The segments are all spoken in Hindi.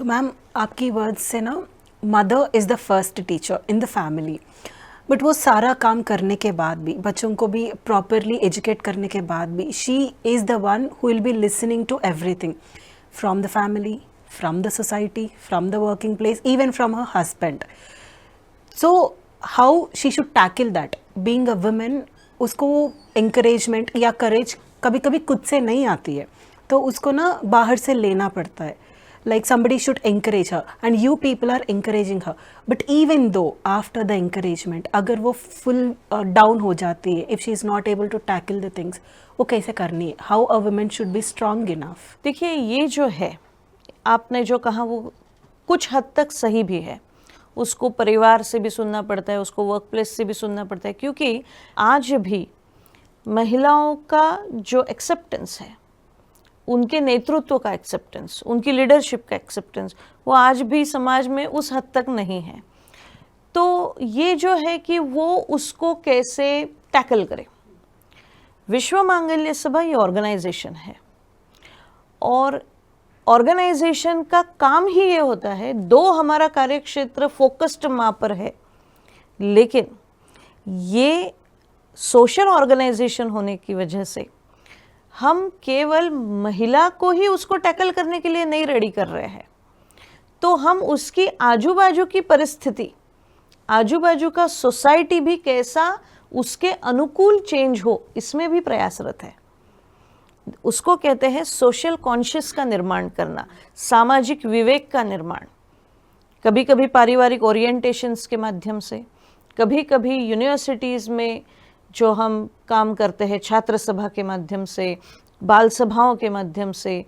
तो मैम आपकी वर्ड्स से ना mother is the first teacher in the family, but वो सारा काम करने के बाद भी, बच्चों को भी प्रॉपरली एजुकेट करने के बाद भी, she is the one who will be listening to everything from the family, from the society, from the working place, even from her husband. So how she should tackle that being a women. उसको encouragement या करेज कभी कभी खुद से नहीं आती है, तो उसको ना बाहर से लेना पड़ता है. Like somebody should encourage her and you people are encouraging her, but even though after the encouragement अगर वो full down हो जाती है, if she is not able to tackle the things, वो कैसे करनी है? How a woman should be strong enough? देखिए, ये जो है आपने जो कहा वो कुछ हद तक सही भी है. उसको परिवार से भी सुनना पड़ता है, उसको वर्क प्लेस से भी सुनना पड़ता है, क्योंकि आज भी महिलाओं का जो एक्सेप्टेंस है, उनके नेतृत्व का एक्सेप्टेंस, उनकी लीडरशिप का एक्सेप्टेंस, वो आज भी समाज में उस हद तक नहीं है. तो ये जो है कि वो उसको कैसे टैकल करे. विश्व मांगल्य सभा ये ऑर्गेनाइजेशन है और ऑर्गेनाइजेशन का काम ही ये होता है, दो हमारा कार्यक्षेत्र फोकस्ड वहाँ पर है, लेकिन ये सोशल ऑर्गेनाइजेशन होने की वजह से हम केवल महिला को ही उसको टैकल करने के लिए नहीं रेडी कर रहे हैं, तो हम उसकी आजू बाजू की परिस्थिति, आजू बाजू का सोसाइटी भी कैसा उसके अनुकूल चेंज हो, इसमें भी प्रयासरत है. उसको कहते हैं सोशल कॉन्शियस का निर्माण करना, सामाजिक विवेक का निर्माण. कभी कभी पारिवारिक ओरिएंटेशंस के माध्यम से, कभी कभी यूनिवर्सिटीज़ में जो हम काम करते हैं छात्र सभा के माध्यम से, बाल सभाओं के माध्यम से,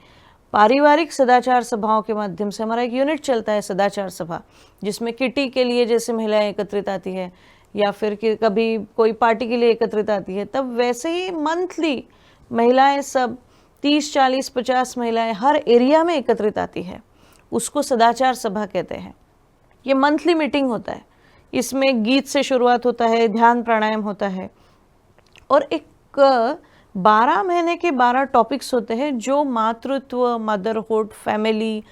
पारिवारिक सदाचार सभाओं के माध्यम से. हमारा एक यूनिट चलता है सदाचार सभा, जिसमें किटी के लिए जैसे महिलाएं एकत्रित आती है, या फिर कि कभी कोई पार्टी के लिए एकत्रित आती है, तब वैसे ही मंथली महिलाएं सब 30, 40, 50 महिलाएं हर एरिया में एकत्रित आती है. उसको सदाचार सभा कहते हैं. ये मंथली मीटिंग होता है. इसमें गीत से शुरुआत होता है, ध्यान प्राणायाम होता है, और एक 12 महीने के 12 टॉपिक्स होते हैं जो मातृत्व, मदरहुड, फैमिली,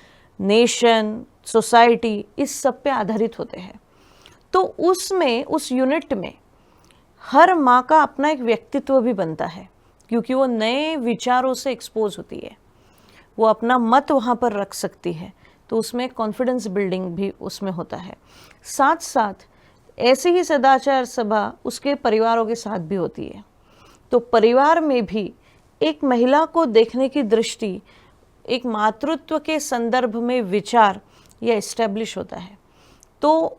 नेशन, सोसाइटी, इस सब पे आधारित होते हैं. तो उसमें, उस यूनिट में हर माँ का अपना एक व्यक्तित्व भी बनता है, क्योंकि वो नए विचारों से एक्सपोज होती है, वो अपना मत वहाँ पर रख सकती है, तो उसमें कॉन्फिडेंस बिल्डिंग भी उसमें होता है. साथ साथ ऐसी ही सदाचार सभा उसके परिवारों के साथ भी होती है. तो परिवार में भी एक महिला को देखने की दृष्टि, एक मातृत्व के संदर्भ में विचार, यह एस्टेब्लिश होता है. तो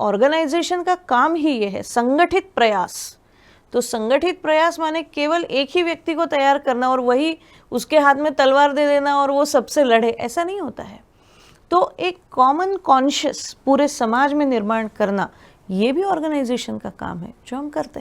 ऑर्गेनाइजेशन का काम ही ये है, संगठित प्रयास. तो संगठित प्रयास माने केवल एक ही व्यक्ति को तैयार करना और वही उसके हाथ में तलवार दे देना और वो सबसे लड़े, ऐसा नहीं होता है. तो एक कॉमन कॉन्शियस पूरे समाज में निर्माण करना, ये भी ऑर्गेनाइजेशन का काम है, जो हम करते हैं.